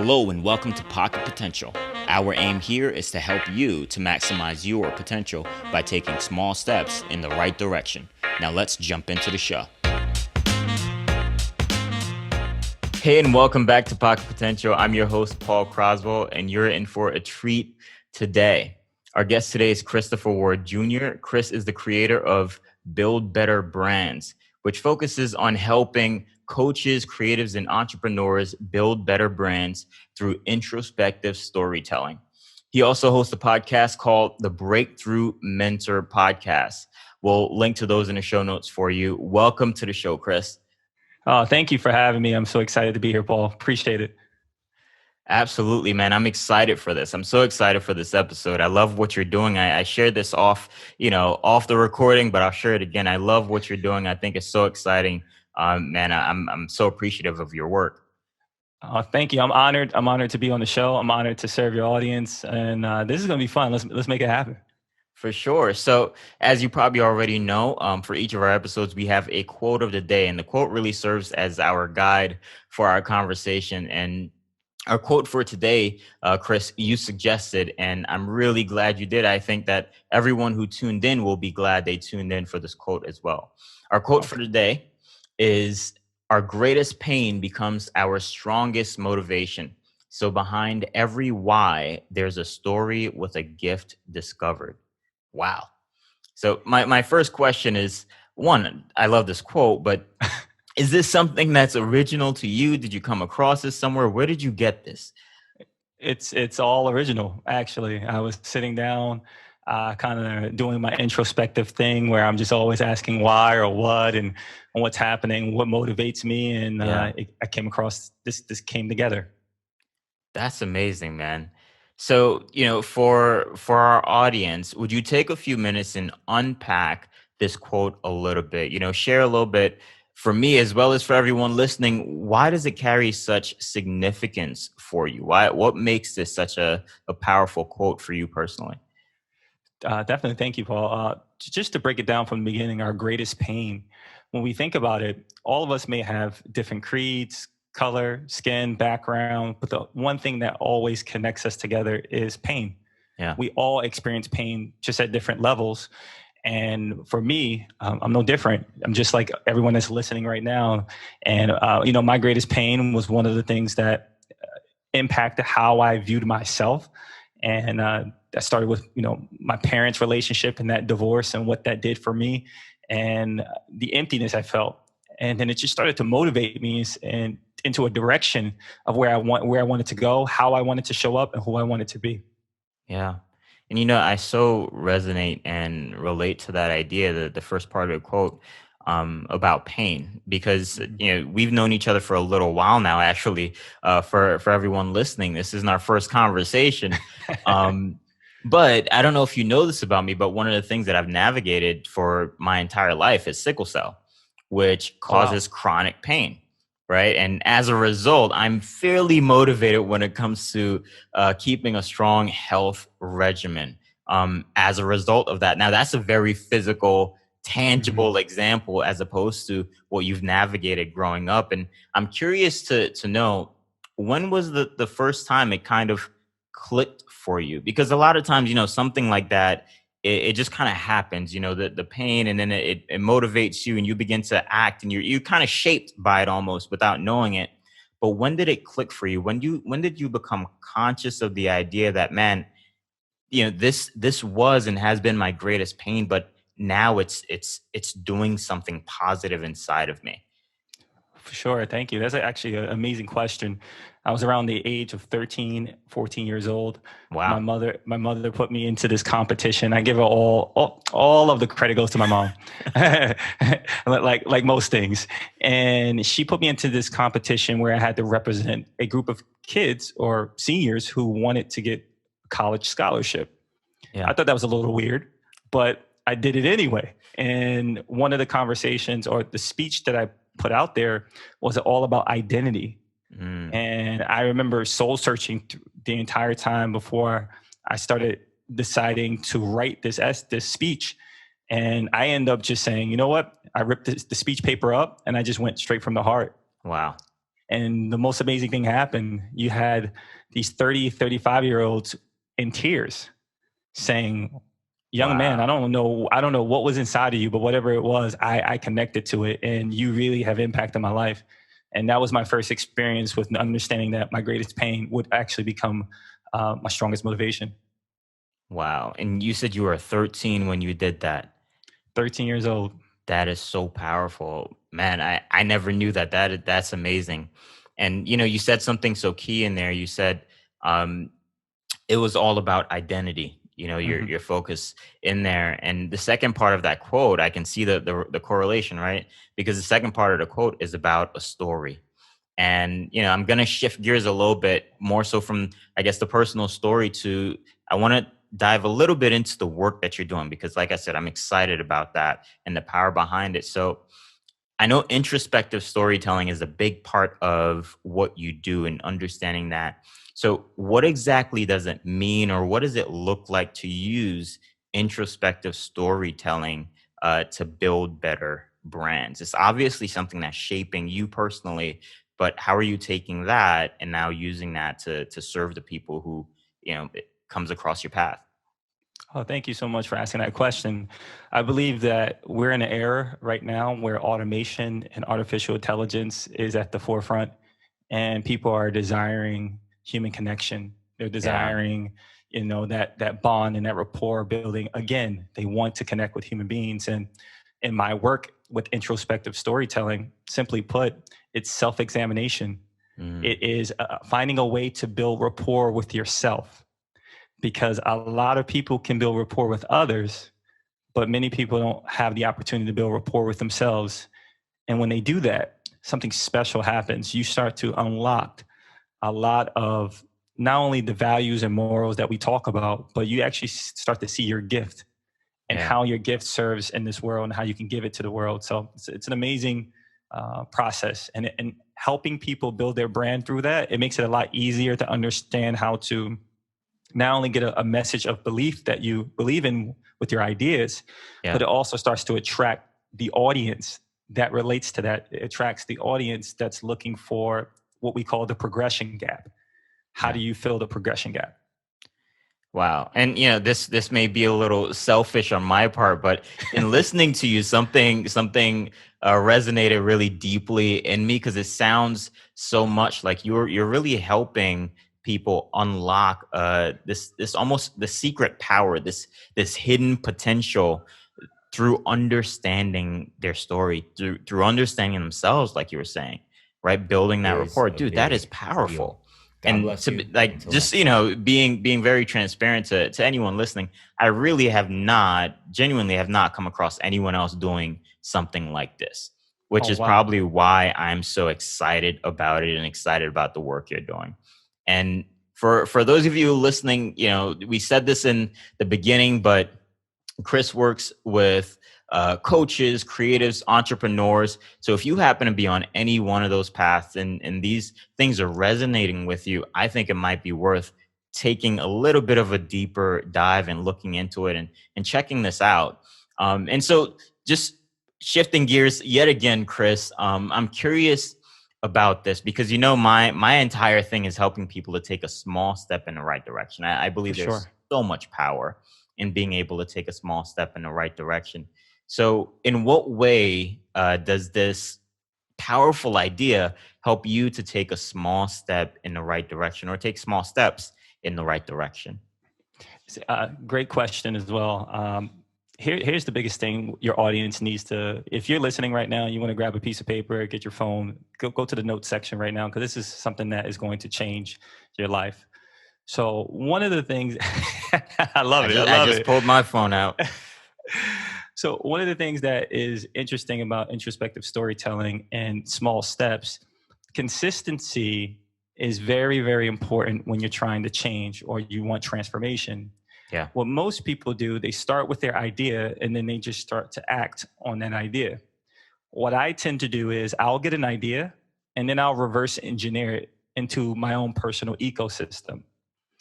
Hello and welcome to Pocket Potential. Our aim here is to help you to maximize your potential by taking small steps in the right direction. Now let's jump into the show. Hey, and welcome back to Pocket Potential. I'm your host, Paul Croswell, and you're in for a treat today. Our guest today is Christopher Ward Jr. Chris is the creator of Build Better Brands, which focuses on helping coaches, creatives, and entrepreneurs build better brands through introspective storytelling. He also hosts a podcast called the Breakthrough Mentor Podcast. We'll link to those in the show notes for you. Welcome to the show, Chris. Oh, thank you for having me. I'm so excited to be here, Paul. Appreciate it. Absolutely, man. I'm excited for this. I'm so excited for this episode. I love what you're doing. I shared this off the recording, but I'll share it again. I love what you're doing. I think it's so exciting. Man, I'm so appreciative of your work. Thank you. I'm honored. I'm honored to be on the show. I'm honored to serve your audience, and this is going to be fun. Let's make it happen. For sure. So as you probably already know, for each of our episodes, we have a quote of the day, and the quote really serves as our guide for our conversation. And our quote for today, Chris, you suggested, and I'm really glad you did. I think that everyone who tuned in will be glad they tuned in for this quote as well. Our quote for today is, "Our greatest pain becomes our strongest motivation. So behind every why, there's a story with a gift discovered." Wow. So my first question is, one, I love this quote, but is this something that's original to you? Did you come across this somewhere? Where did you get this? It's all original, actually. I was sitting down, kind of doing my introspective thing where I'm just always asking why or what and what's happening, what motivates me. And I came across this came together. That's amazing, man. So, for our audience, would you take a few minutes and unpack this quote a little bit? Share a little bit for me as well as for everyone listening. Why does it carry such significance for you? What makes this such a powerful quote for you personally? Definitely. Thank you, Paul. Just to break it down from the beginning, our greatest pain, when we think about it, all of us may have different creeds, color, skin, background, but the one thing that always connects us together is pain. Yeah. We all experience pain just at different levels. And for me, I'm no different. I'm just like everyone that's listening right now. And, my greatest pain was one of the things that impacted how I viewed myself. And that started with, my parents' relationship and that divorce and what that did for me and the emptiness I felt. And then it just started to motivate me and into a direction of where I wanted to go, how I wanted to show up, and who I wanted to be. Yeah. And I so resonate and relate to that idea, the first part of the quote, about pain, because we've known each other for a little while now. Actually, for everyone listening, this isn't our first conversation. But I don't know if you know this about me, but one of the things that I've navigated for my entire life is sickle cell, which causes chronic pain. Right. And as a result, I'm fairly motivated when it comes to keeping a strong health regimen as a result of that. Now, that's a very physical, tangible example as opposed to what you've navigated growing up. And I'm curious to know, when was the first time it kind of clicked for you? Because a lot of times, something like that, it just kind of happens, the pain, and then it motivates you and you begin to act, and you're kind of shaped by it almost without knowing it. But when did it click for you? When did you become conscious of the idea that, man, this was and has been my greatest pain, but now it's doing something positive inside of me? For sure. Thank you. That's actually an amazing question. I was around the age of 13, 14 years old. Wow. My mother put me into this competition. I give her all of the credit goes to my mom, like most things. And she put me into this competition where I had to represent a group of kids or seniors who wanted to get a college scholarship. Yeah. I thought that was a little weird, but I did it anyway. And one of the conversations or the speech that I put out there was all about identity. And I remember soul searching the entire time before I started deciding to write this speech. And I end up just saying, you know what? I ripped the speech paper up and I just went straight from the heart. Wow. And the most amazing thing happened. You had these 30, 35-year-olds in tears saying, young man, Wow. I don't know what was inside of you, but whatever it was, I connected to it, and you really have impacted my life. And that was my first experience with understanding that my greatest pain would actually become my strongest motivation. Wow. And you said you were 13 when you did that. 13 years old. That is so powerful. Man, I never knew that. That's amazing. And you said something so key in there. You said um it was all about identity, Hmm. your focus in there. And the second part of that quote, I can see the correlation, right? Because the second part of the quote is about a story. And I'm going to shift gears a little bit more so from, I guess, the personal story to, I want to dive a little bit into the work that you're doing, because like I said, I'm excited about that and the power behind it. So I know introspective storytelling is a big part of what you do and understanding that. So, what exactly does it mean, or what does it look like to use introspective storytelling to build better brands? It's obviously something that's shaping you personally, but how are you taking that and now using that to serve the people who it comes across your path? Oh, thank you so much for asking that question. I believe that we're in an era right now where automation and artificial intelligence is at the forefront, and people are desiring human connection. They're Yeah. desiring, that bond and that rapport building. Again, they want to connect with human beings. And in my work with introspective storytelling, simply put, it's self-examination. Mm, It is finding a way to build rapport with yourself, because a lot of people can build rapport with others, but many people don't have the opportunity to build rapport with themselves. And when they do that, something special happens. You start to unlock a lot of not only the values and morals that we talk about, but you actually start to see your gift and yeah. how your gift serves in this world and how you can give it to the world. So it's an amazing process. And helping people build their brand through that, it makes it a lot easier to understand how to not only get a message of belief that you believe in with your ideas, but Yeah. it also starts to attract the audience that relates to that. It attracts the audience that's looking for what we call the progression gap. How Yeah. do you fill the progression gap? Wow. And this may be a little selfish on my part, but in listening to you, something resonated really deeply in me, because it sounds so much like you're really helping people unlock this almost the secret power, this hidden potential through understanding their story, through understanding themselves, like you were saying, right? Building that It is rapport, a dude, that is big deal. powerful. God And bless to you. like, Until just next time. being very transparent to anyone listening, I really have not, genuinely have not come across anyone else doing something like this, which Oh, is wow. probably why I'm so excited about it and excited about the work you're doing. And for those of you listening, we said this in the beginning, but Chris works with coaches, creatives, entrepreneurs. So if you happen to be on any one of those paths, and these things are resonating with you, I think it might be worth taking a little bit of a deeper dive and looking into it, and checking this out. And so just shifting gears yet again, Chris, I'm curious about this, because my entire thing is helping people to take a small step in the right direction. I For believe there's sure. so much power in being able to take a small step in the right direction. So, in what way does this powerful idea help you to take a small step in the right direction, or take small steps in the right direction? Great question as well. Here's the biggest thing your audience needs to, if you're listening right now, you want to grab a piece of paper, get your phone, go to the notes section right now, because this is something that is going to change your life. So one of the things, I love I it. I just I love just it. pulled my phone out. So one of the things that is interesting about introspective storytelling and small steps, consistency is very, very important when you're trying to change or you want transformation. Yeah. What most people do, they start with their idea and then they just start to act on that idea. What I tend to do is I'll get an idea and then I'll reverse engineer it into my own personal ecosystem.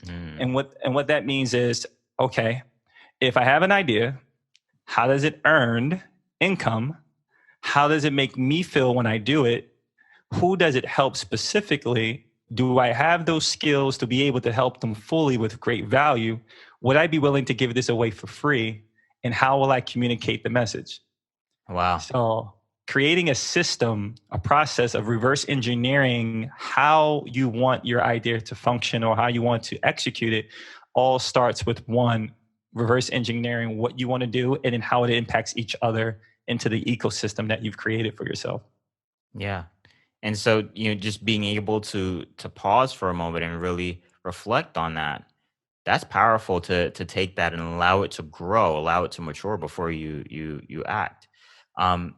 Mm, And what that means is, okay, if I have an idea, how does it earn income? How does it make me feel when I do it? who does it help specifically? Do I have those skills to be able to help them fully with great value? Would I be willing to give this away for free? And how will I communicate the message? Wow. So creating a system, a process of reverse engineering how you want your idea to function or how you want to execute it all starts with one, reverse engineering what you want to do and then how it impacts each other into the ecosystem that you've created for yourself. Yeah. And so, just being able to pause for a moment and really reflect on that, that's powerful to take that and allow it to grow, allow it to mature before you act. Um,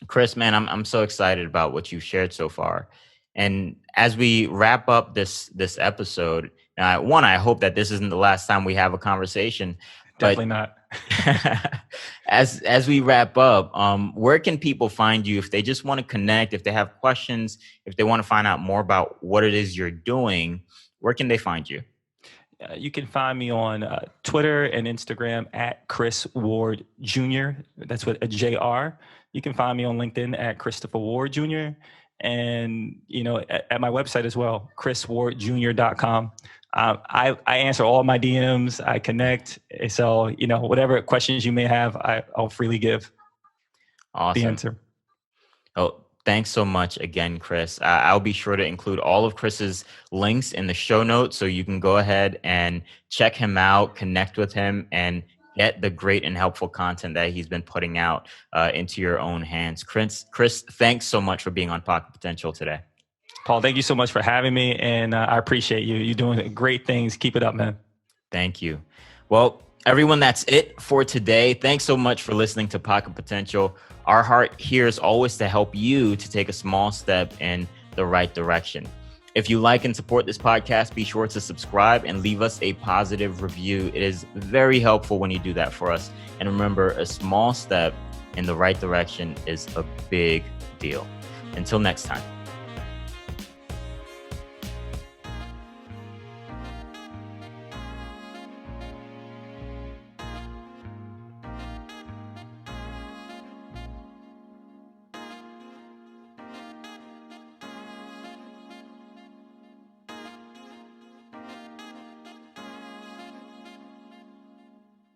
Chris, man, I'm so excited about what you've shared so far. And as we wrap up this episode, one, I hope that this isn't the last time we have a conversation. Definitely But not. as we wrap up, where can people find you if they just want to connect, if they have questions, if they want to find out more about what it is you're doing? Where can they find you? You can find me on Twitter and Instagram at Chris Ward Jr. That's with a JR. You can find me on LinkedIn at Christopher Ward Jr. And, at my website as well, chriswardjr.com. I answer all my DMs. I connect. So, whatever questions you may have, I'll freely give the Awesome. answer. Oh, thanks so much again, Chris. I'll be sure to include all of Chris's links in the show notes so you can go ahead and check him out, connect with him, and get the great and helpful content that he's been putting out into your own hands. Chris, thanks so much for being on Pocket Potential today. Paul, thank you so much for having me, and I appreciate you. You're doing great things. Keep it up, man. Thank you. Well, everyone, that's it for today. Thanks so much for listening to Pocket Potential. Our heart here is always to help you to take a small step in the right direction. If you like and support this podcast, be sure to subscribe and leave us a positive review. It is very helpful when you do that for us. And remember, a small step in the right direction is a big deal. Until next time.